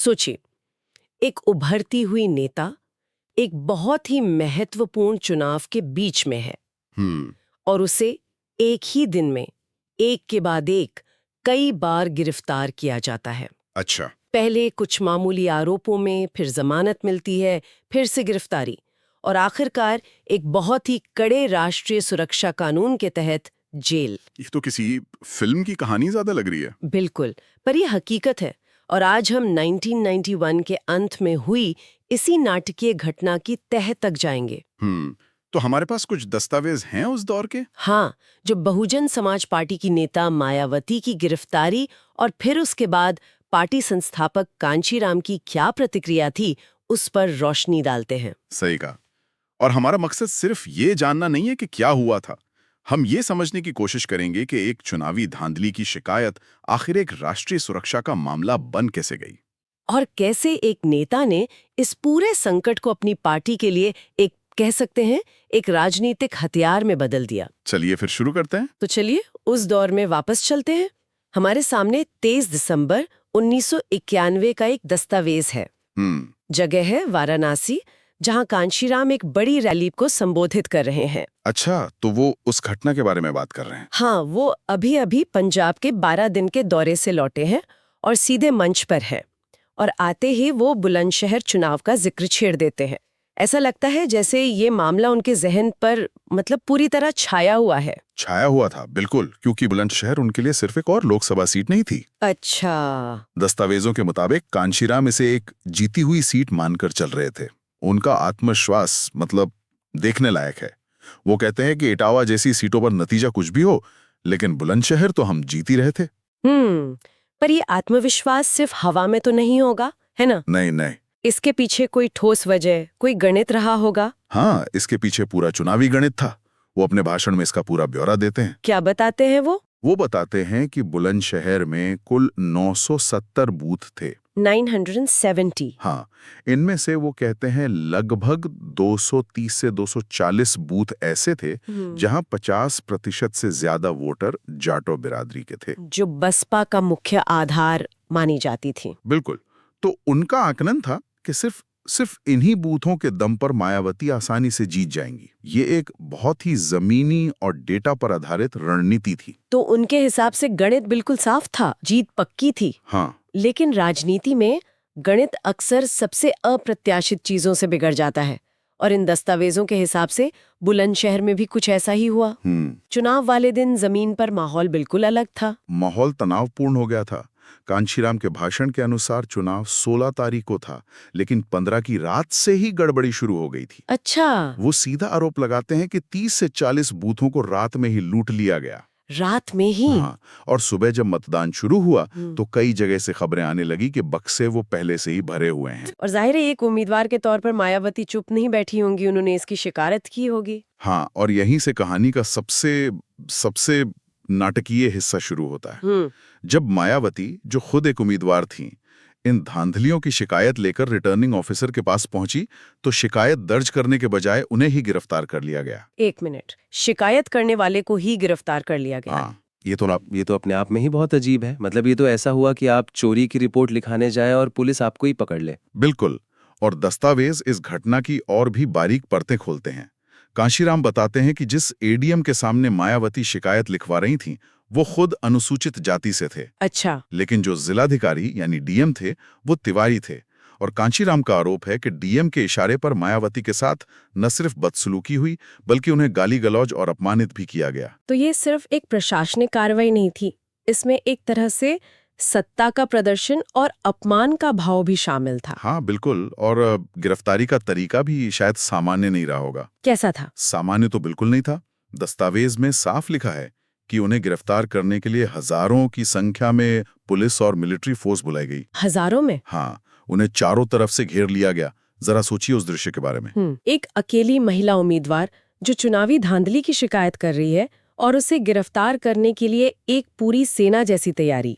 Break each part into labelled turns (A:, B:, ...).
A: सोचिए, एक उभरती हुई नेता एक बहुत ही महत्वपूर्ण चुनाव के बीच में है और उसे एक ही दिन में एक के बाद एक कई बार गिरफ्तार किया जाता है।
B: अच्छा।
A: पहले कुछ मामूली आरोपों में, फिर जमानत मिलती है, फिर से गिरफ्तारी और आखिरकार एक बहुत ही कड़े राष्ट्रीय सुरक्षा कानून के तहत जेल।
B: ये तो किसी फिल्म की कहानी ज्यादा लग रही है।
A: बिल्कुल, पर यह हकीकत है और आज हम 1991 के अंत में हुई इसी नाटकीय घटना की तह तक जाएंगे।
B: तो हमारे पास कुछ दस्तावेज हैं उस दौर के?
A: हाँ, जो बहुजन समाज पार्टी की नेता मायावती की गिरफ्तारी और फिर उसके बाद पार्टी संस्थापक कांशीराम की क्या प्रतिक्रिया थी, उस पर रोशनी डालते हैं।
B: सही कहा। और हमारा मकसद सिर्फ ये जानना नहीं है कि क्या हुआ था, हम ये समझने की कोशिश करेंगे कि एक चुनावी धांधली की शिकायत आखिर एक राष्ट्रीय सुरक्षा का मामला बन कैसे गई
A: और कैसे एक नेता ने इस पूरे संकट को अपनी पार्टी के लिए एक, कह सकते हैं, एक राजनीतिक हथियार में बदल दिया।
B: चलिए फिर शुरू करते हैं।
A: तो चलिए उस दौर में वापस चलते हैं। हमारे सामने 23 दिसंबर 1991 का एक दस्तावेज है। जगह है वाराणसी, जहां कांशीराम एक बड़ी रैली को संबोधित कर रहे हैं।
B: अच्छा, तो वो उस घटना के बारे में बात कर रहे हैं?
A: हाँ, वो अभी अभी पंजाब के 12 दिन के दौरे से लौटे हैं और सीधे मंच पर है और आते ही वो बुलंदशहर चुनाव का जिक्र छेड़ देते हैं। ऐसा लगता है जैसे ये मामला उनके जहन पर पूरी तरह छाया हुआ है।
B: छाया हुआ था, बिल्कुल, क्योंकि बुलंदशहर उनके लिए सिर्फ एक और लोकसभा सीट नहीं थी।
A: अच्छा।
B: दस्तावेजों के मुताबिक कांशीराम इसे एक जीती हुई सीट मानकर चल रहे थे। उनका आत्मविश्वास देखने लायक है। वो कहते हैं कि इटावा जैसी सीटों पर नतीजा कुछ भी हो, लेकिन बुलंदशहर तो हम जीत ही रहे थे।
A: पर ये आत्मविश्वास सिर्फ हवा में तो नहीं होगा, है ना?
B: नहीं नहीं,
A: इसके पीछे कोई ठोस वजह, कोई गणित रहा होगा।
B: हाँ, इसके पीछे पूरा चुनावी गणित था। वो अपने भाषण में इसका पूरा ब्यौरा देते हैं।
A: क्या बताते हैं वो?
B: वो बताते हैं कि बुलंदशहर में कुल 970 बूथ थे।
A: 970।
B: हाँ, इनमें से वो कहते हैं लगभग 230 से 240 बूथ ऐसे थे जहां 50% से ज्यादा वोटर जाटो बिरादरी के थे,
A: जो बसपा का मुख्य आधार मानी जाती थी।
B: बिल्कुल। तो उनका आकलन था कि सिर्फ इन्हीं बूथों के दम पर मायावती आसानी से जीत जाएंगी। ये एक बहुत ही जमीनी और डेटा पर आधारित रणनीति थी।
A: तो उनके हिसाब से गणित बिल्कुल साफ था, जीत पक्की थी।
B: हाँ,
A: लेकिन राजनीति में गणित अक्सर सबसे अप्रत्याशित चीजों से बिगड़ जाता है और इन दस्तावेजों के हिसाब से बुलंदशहर में भी कुछ ऐसा ही हुआ। चुनाव वाले दिन जमीन पर माहौल बिल्कुल अलग था।
B: माहौल तनावपूर्ण हो गया था। कांशीराम के भाषण के अनुसार चुनाव 16 तारीख को था, लेकिन 15 की रात से ही गड़बड़ी शुरू हो गई थी।
A: अच्छा।
B: वो सीधा आरोप लगाते हैं कि 30 से 40 बूथों को रात में ही लूट लिया गया।
A: रात में ही?
B: हाँ, और सुबह जब मतदान शुरू हुआ तो कई जगह से खबरें आने लगी कि बक्से वो पहले से ही भरे हुए हैं।
A: और जाहिर है एक उम्मीदवार के तौर पर मायावती चुप नहीं बैठी होंगी, उन्होंने इसकी शिकायत की होगी।
B: हाँ, और यहीं से कहानी का सबसे नाटकीय हिस्सा शुरू होता है। जब मायावती, जो खुद एक उम्मीदवार थीं, इन धांधलियों की शिकायत लेकर रिटर्निंग ऑफिसर के पास पहुंची तो शिकायत दर्ज करने के बजाय उन्हें ही गिरफ्तार कर लिया गया।
A: एक मिनट, शिकायत करने वाले को ही गिरफ्तार कर लिया गया?
B: हाँ,
C: ये तो अपने आप में ही बहुत अजीब है। ये तो ऐसा हुआ कि आप चोरी की रिपोर्ट लिखाने जाए और पुलिस आपको ही पकड़ ले।
B: बिल्कुल। और दस्तावेज इस घटना की और भी बारीक परतें खोलते हैं। कांशीराम बताते हैं कि जिस एडीएम के सामने मायावती शिकायत लिखवा रही थीं, वो खुद अनुसूचित जाति से थे।
A: अच्छा।
B: लेकिन जो जिलाधिकारी यानी डीएम थे, वो तिवारी थे। और कांशीराम का आरोप है कि डीएम के इशारे पर मायावती के साथ न सिर्फ बदसलूकी हुई, बल्कि उन्हें गाली गलौज और अपमानित भी किया गया।
A: तो ये सिर्फ एक प्रशासनिक कार्रवाई नहीं थी, इसमें एक तरह से सत्ता का प्रदर्शन और अपमान का भाव भी शामिल था।
B: हाँ, बिल्कुल। और गिरफ्तारी का तरीका भी शायद सामान्य नहीं रहा होगा।
A: कैसा था?
B: सामान्य तो बिल्कुल नहीं था। दस्तावेज में साफ लिखा है कि उन्हें गिरफ्तार करने के लिए हजारों की संख्या में पुलिस और मिलिट्री फोर्स बुलाई गई।
A: हजारों में?
B: हाँ, उन्हें चारों तरफ से घेर लिया गया। जरा सोचिए उस दृश्य के बारे में।
A: एक अकेली महिला उम्मीदवार जो चुनावी धांधली की शिकायत कर रही है और उसे गिरफ्तार करने के लिए एक पूरी सेना जैसी तैयारी।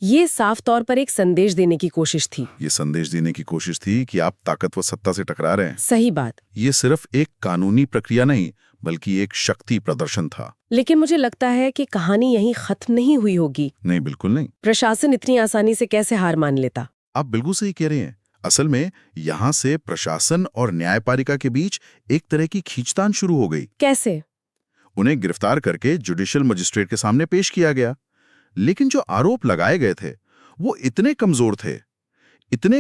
A: ये साफ तौर पर एक संदेश देने की कोशिश थी।
B: ये संदेश देने की कोशिश थी कि आप ताकतवर सत्ता से टकरा रहे हैं।
A: सही बात।
B: ये सिर्फ एक कानूनी प्रक्रिया नहीं, बल्कि एक शक्ति प्रदर्शन था।
A: लेकिन मुझे लगता है कि कहानी यहीं खत्म नहीं हुई होगी।
B: नहीं, बिल्कुल नहीं।
A: प्रशासन इतनी आसानी से कैसे हार मान लेता?
B: आप बिल्कुल सही कह रहे हैं। असल में यहां से प्रशासन और न्यायपालिका के बीच एक तरह की खींचतान शुरू हो गई।
A: कैसे?
B: उन्हें गिरफ्तार करके जुडिशियल मजिस्ट्रेट के सामने पेश किया गया, लेकिन जो आरोप लगाए गए थे वो इतने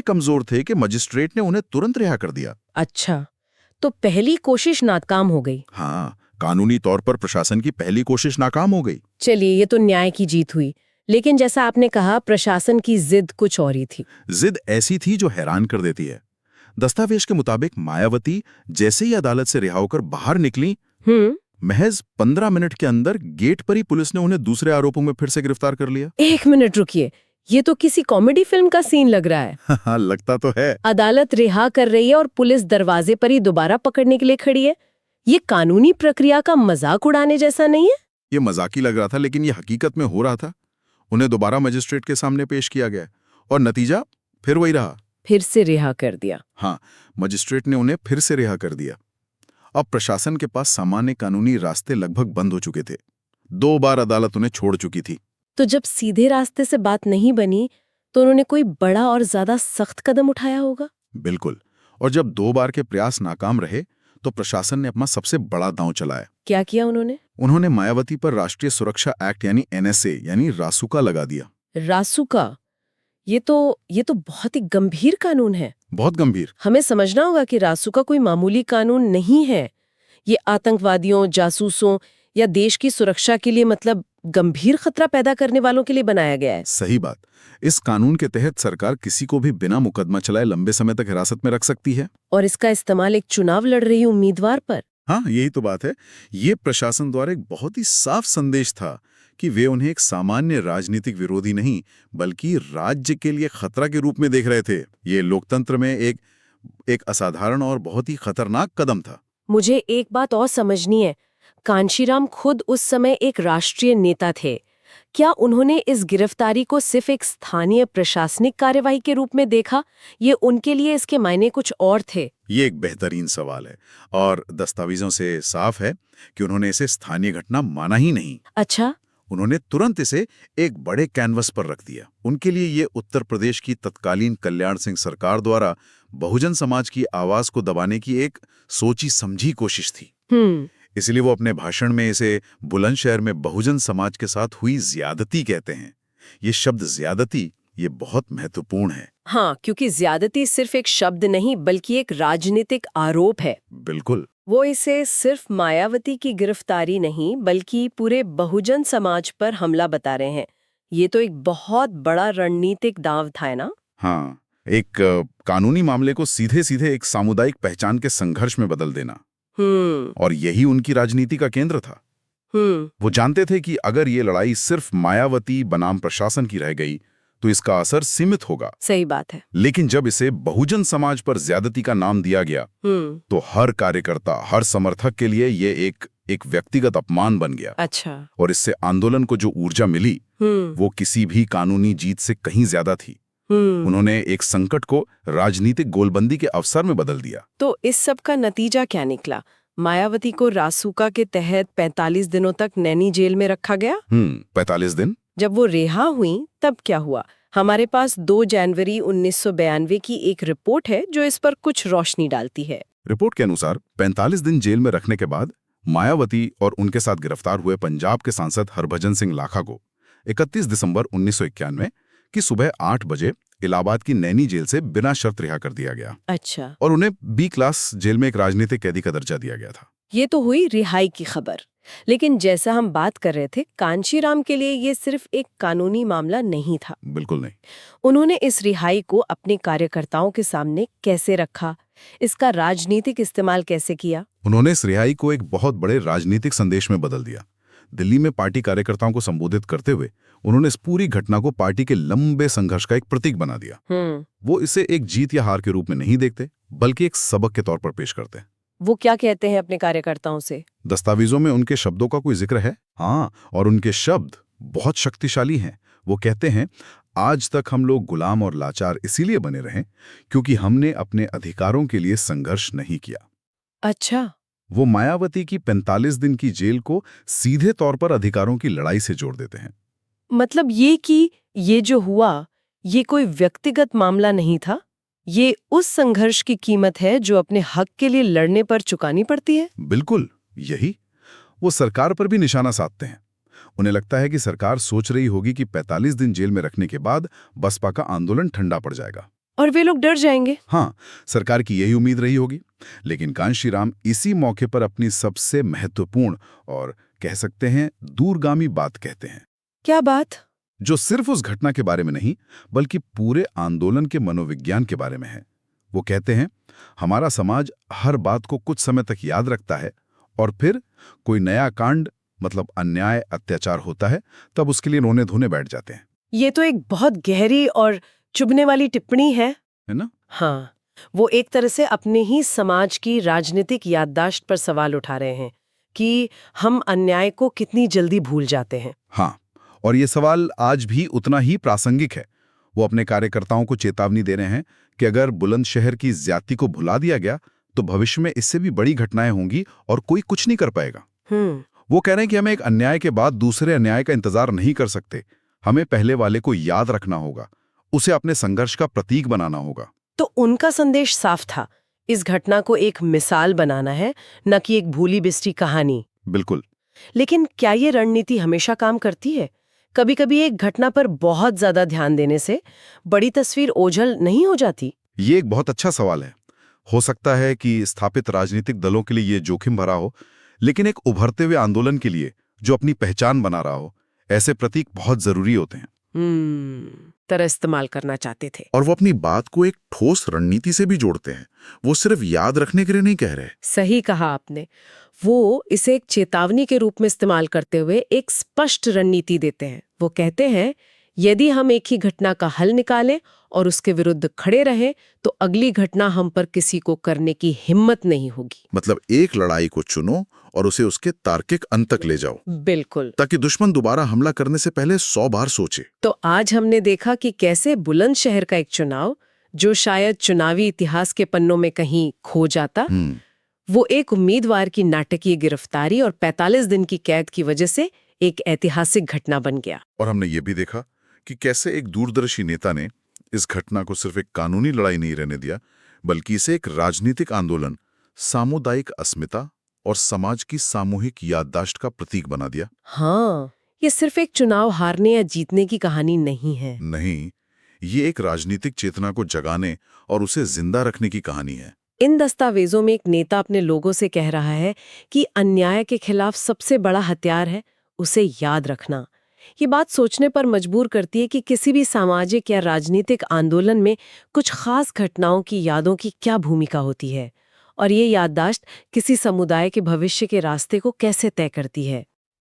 B: कमजोर थे कि मजिस्ट्रेट ने उन्हें तुरंत रिहा कर दिया।
A: अच्छा, तो पहली कोशिश नाकाम हो गई।
B: हाँ, कानूनी तौर पर प्रशासन की पहली कोशिश नाकाम हो गई।
A: चलिए, ये तो न्याय की जीत हुई, लेकिन जैसा आपने कहा प्रशासन की जिद कुछ और ही थी।
B: जिद ऐसी थी जो हैरान कर देती है। दस्तावेज के मुताबिक मायावती जैसे ही अदालत से रिहा होकर बाहर निकली, महज 15 मिनट के अंदर गेट पर ही पुलिस ने उन्हें दूसरे आरोपों में फिर से गिरफ्तार कर लिया।
A: 1 मिनट रुकिए, ये तो किसी कॉमेडी फिल्म का सीन लग रहा है।
B: हाँ, लगता तो है।
A: अदालत रिहा कर रही है और पुलिस दरवाजे पर ही दोबारा पकड़ने के लिए खड़ी है। ये कानूनी प्रक्रिया का मजाक उड़ाने जैसा नहीं है?
B: ये मजाकी लग रहा था, लेकिन ये हकीकत में हो रहा था। उन्हें दोबारा मजिस्ट्रेट के सामने पेश किया गया और नतीजा फिर वही रहा।
A: फिर से रिहा कर दिया।
B: हाँ, मजिस्ट्रेट ने उन्हें फिर से रिहा कर दिया। अब प्रशासन के पास सामान्य कानूनी रास्ते लगभग बंद हो चुके थे। 2 बार अदालत उन्हें छोड़ चुकी थी।
A: तो जब सीधे रास्ते से बात नहीं बनी तो उन्होंने कोई बड़ा और ज्यादा सख्त कदम उठाया होगा।
B: बिल्कुल। और जब 2 बार के प्रयास नाकाम रहे तो प्रशासन ने अपना सबसे बड़ा दांव चलाया।
A: क्या किया उन्होंने?
B: उन्होंने मायावती पर राष्ट्रीय सुरक्षा एक्ट यानी NSA यानी रासुका लगा दिया।
A: रासुका, ये तो बहुत ही गंभीर कानून है।
B: बहुत गंभीर।
A: हमें समझना होगा कि रासुका कोई मामूली कानून नहीं है। ये आतंकवादियों, जासूसों या देश की सुरक्षा के लिए, मतलब गंभीर खतरा पैदा करने वालों के लिए बनाया गया है।
B: सही बात। इस कानून के तहत सरकार किसी को भी बिना मुकदमा चलाए लंबे समय तक हिरासत में रख सकती है।
A: और इसका इस्तेमाल एक चुनाव लड़ रही उम्मीदवार पर।
B: हाँ, यही तो बात है। ये प्रशासन द्वारा एक बहुत ही साफ संदेश था कि वे उन्हें एक सामान्य राजनीतिक विरोधी नहीं बल्कि राज्य के लिए खतरा के रूप में देख रहे थे। ये लोकतंत्र में एक असाधारण और बहुत ही खतरनाक कदम था।
A: मुझे एक बात और समझनी है, कांशीराम खुद उस समय एक राष्ट्रीय नेता थे। क्या उन्होंने इस गिरफ्तारी को सिर्फ एक स्थानीय प्रशासनिक कार्यवाही के रूप में देखा? ये उनके लिए इसके मायने कुछ और थे?
B: ये एक बेहतरीन सवाल है और दस्तावेजों से साफ है कि उन्होंने इसे स्थानीय घटना माना ही नहीं।
A: अच्छा।
B: उन्होंने तुरंत इसे एक बड़े कैनवस पर रख दिया। उनके लिए ये उत्तर प्रदेश की तत्कालीन कल्याण सिंह सरकार द्वारा बहुजन समाज की आवाज को दबाने की एक सोची समझी कोशिश थी। इसलिए वो अपने भाषण में इसे बुलंदशहर में बहुजन समाज के साथ हुई ज्यादती कहते हैं। ये शब्द ज्यादती ये बहुत महत्वपूर्ण है।
A: हाँ, क्योंकि ज्यादती सिर्फ एक शब्द नहीं बल्कि एक राजनीतिक आरोप है।
B: बिल्कुल।
A: वो इसे सिर्फ मायावती की गिरफ्तारी नहीं बल्कि पूरे बहुजन समाज पर हमला बता रहे हैं। ये तो एक बहुत बड़ा रणनीतिक दांव था ना?
B: हाँ, एक कानूनी मामले को सीधे सीधे एक सामुदायिक पहचान के संघर्ष में बदल देना। और यही उनकी राजनीति का केंद्र था। वो जानते थे कि अगर ये लड़ाई सिर्फ मायावती बनाम प्रशासन की रह गई तो इसका असर सीमित होगा।
A: सही बात है।
B: लेकिन जब इसे बहुजन समाज पर ज्यादती का नाम दिया गया तो हर कार्यकर्ता, हर समर्थक के लिए ये एक व्यक्तिगत अपमान बन गया।
A: अच्छा।
B: और इससे आंदोलन को जो ऊर्जा मिली वो किसी भी कानूनी जीत से कहीं ज्यादा थी। उन्होंने एक संकट को राजनीतिक गोलबंदी के अवसर में बदल दिया।
A: तो इस सब का नतीजा क्या निकला? मायावती को रासुका के तहत 45 दिनों तक नैनी जेल में रखा गया।
B: 45 दिन।
A: जब वो रिहा हुई तब क्या हुआ? हमारे पास 2 जनवरी 1992 की एक रिपोर्ट है जो इस पर कुछ रोशनी डालती है।
B: रिपोर्ट के अनुसार 45 दिन जेल में रखने के बाद मायावती और उनके साथ गिरफ्तार हुए पंजाब के सांसद हरभजन सिंह लाखा को 31 दिसंबर 1991 की सुबह 8 बजे इलाहाबाद की नैनी जेल से बिना शर्त रिहा कर दिया गया।
A: अच्छा।
B: और उन्हें B क्लास जेल में एक राजनीतिक कैदी का दर्जा दिया गया था।
A: ये तो हुई रिहाई की खबर। लेकिन जैसा हम बात कर रहे थे, कांशीराम के लिए ये सिर्फ एक कानूनी मामला नहीं था।
B: बिल्कुल नहीं।
A: उन्होंने इस रिहाई को अपने कार्यकर्ताओं के सामने कैसे रखा? इसका राजनीतिक इस्तेमाल कैसे किया?
B: उन्होंने इस रिहाई को एक बहुत बड़े राजनीतिक संदेश में बदल दिया। दिल्ली में पार्टी कार्यकर्ताओं को संबोधित करते हुए उन्होंने इस पूरी घटना को पार्टी के लंबे संघर्ष का एक प्रतीक बना दिया। वो इसे एक जीत या हार के रूप में नहीं देखते बल्कि एक सबक के तौर पर पेश करते हैं।
A: वो क्या कहते हैं अपने कार्यकर्ताओं से?
B: दस्तावेजों में उनके शब्दों का कोई जिक्र है? हाँ, और उनके शब्द बहुत शक्तिशाली हैं। वो कहते हैं, आज तक हम लोग गुलाम और लाचार इसीलिए बने रहे क्योंकि हमने अपने अधिकारों के लिए संघर्ष नहीं किया।
A: अच्छा।
B: वो मायावती की 45 दिन की जेल को सीधे तौर पर अधिकारों की लड़ाई से जोड़ देते हैं।
A: मतलब ये कि ये जो हुआ ये कोई व्यक्तिगत मामला नहीं था, ये उस संघर्ष की कीमत है जो अपने हक के लिए लड़ने पर चुकानी पड़ती है।
B: बिल्कुल यही। वो सरकार पर भी निशाना साधते हैं। उन्हें लगता है कि सरकार सोच रही होगी कि 45 दिन जेल में रखने के बाद बसपा का आंदोलन ठंडा पड़ जाएगा
A: और वे लोग डर जाएंगे।
B: हाँ, सरकार की यही उम्मीद रही होगी। लेकिन कांशीराम इसी मौके पर अपनी सबसे महत्वपूर्ण और कह सकते हैं दूरगामी बात कहते हैं।
A: क्या बात?
B: जो सिर्फ उस घटना के बारे में नहीं, बल्कि पूरे आंदोलन के मनोविज्ञान के बारे में है। वो कहते हैं, हमारा समाज हर बात को कुछ समय तक याद रखता है और फिर कोई नया कांड मतलब अन्याय अत्याचार होता है, तब उसके लिए रोने धोने बैठ जाते हैं।
A: ये तो एक बहुत गहरी और चुभने वाली टिप्पणी है
B: ना?
A: हाँ, वो एक तरह से अपने ही समाज की राजनीतिक याददाश्त पर सवाल उठा रहे हैं कि हम अन्याय को कितनी जल्दी भूल जाते हैं।
B: हाँ, और ये सवाल आज भी उतना ही प्रासंगिक है। वो अपने कार्यकर्ताओं को चेतावनी दे रहे हैं कि अगर बुलंदशहर की ज्यादती को भुला दिया गया तो भविष्य में इससे भी बड़ी घटनाएं होंगी और कोई कुछ नहीं कर पाएगा। वो कह रहे हैं कि हमें एक अन्याय के बाद दूसरे अन्याय का इंतजार नहीं कर सकते। हमें पहले वाले को याद रखना होगा, उसे अपने संघर्ष का प्रतीक बनाना होगा।
A: तो उनका संदेश साफ था, इस घटना को एक मिसाल बनाना है, न कि एक भूली बिसरी कहानी।
B: बिल्कुल।
A: लेकिन क्या ये रणनीति हमेशा काम करती है? कभी कभी एक घटना पर बहुत ज्यादा ध्यान देने से बड़ी तस्वीर ओझल नहीं हो जाती?
B: ये एक बहुत अच्छा सवाल है। हो सकता है कि स्थापित राजनीतिक दलों के लिए ये जोखिम भरा हो, लेकिन एक उभरते हुए आंदोलन के लिए जो अपनी पहचान बना रहा हो, ऐसे प्रतीक बहुत जरूरी होते हैं।
A: तरह इस्तेमाल करना चाहते थे।
B: और वो अपनी बात को एक ठोस रणनीति से भी जोड़ते हैं। वो सिर्फ याद रखने के लिए नहीं कह रहे।
A: सही कहा आपने। वो इसे एक चेतावनी के रूप में इस्तेमाल करते हुए एक स्पष्ट रणनीति देते हैं। वो कहते हैं, यदि हम एक ही घटना का हल निकालें और उसके विरुद्ध खड़े रहें तो अगली घटना हम पर किसी को करने की हिम्मत नहीं होगी।
B: मतलब एक लड़ाई को चुनो और उसे उसके तार्किक अंत तक ले जाओ।
A: बिल्कुल।
B: ताकि दुश्मन दोबारा हमला करने से पहले 100 बार सोचे।
A: तो आज हमने देखा कि कैसे बुलंदशहर का एक चुनाव, जो शायद चुनावी इतिहास के पन्नों में कहीं खो जाता, वो एक उम्मीदवार की नाटकीय गिरफ्तारी और 45 दिन की कैद की वजह से एक ऐतिहासिक घटना बन गया।
B: और हमने ये भी देखा कि कैसे एक दूरदर्शी नेता ने इस घटना को सिर्फ एक कानूनी लड़ाई नहीं रहने दिया, बल्कि इसे एक राजनीतिक आंदोलन, सामुदायिक अस्मिता और समाज की सामूहिक याददाश्त का प्रतीक बना दिया।
A: हाँ, ये सिर्फ एक चुनाव हारने या जीतने की कहानी नहीं है।
B: नहीं, ये एक राजनीतिक चेतना को जगाने और उसे जिंदा रखने की कहानी है।
A: इन दस्तावेजों में एक नेता अपने लोगों से कह रहा है कि अन्याय के खिलाफ सबसे बड़ा हथियार है उसे याद रखना। ये बात सोचने पर मजबूर करती है कि किसी भी सामाजिक या राजनीतिक आंदोलन में कुछ खास घटनाओं की यादों की क्या भूमिका होती है और ये याददाश्त किसी समुदाय के भविष्य के रास्ते को कैसे तय करती है।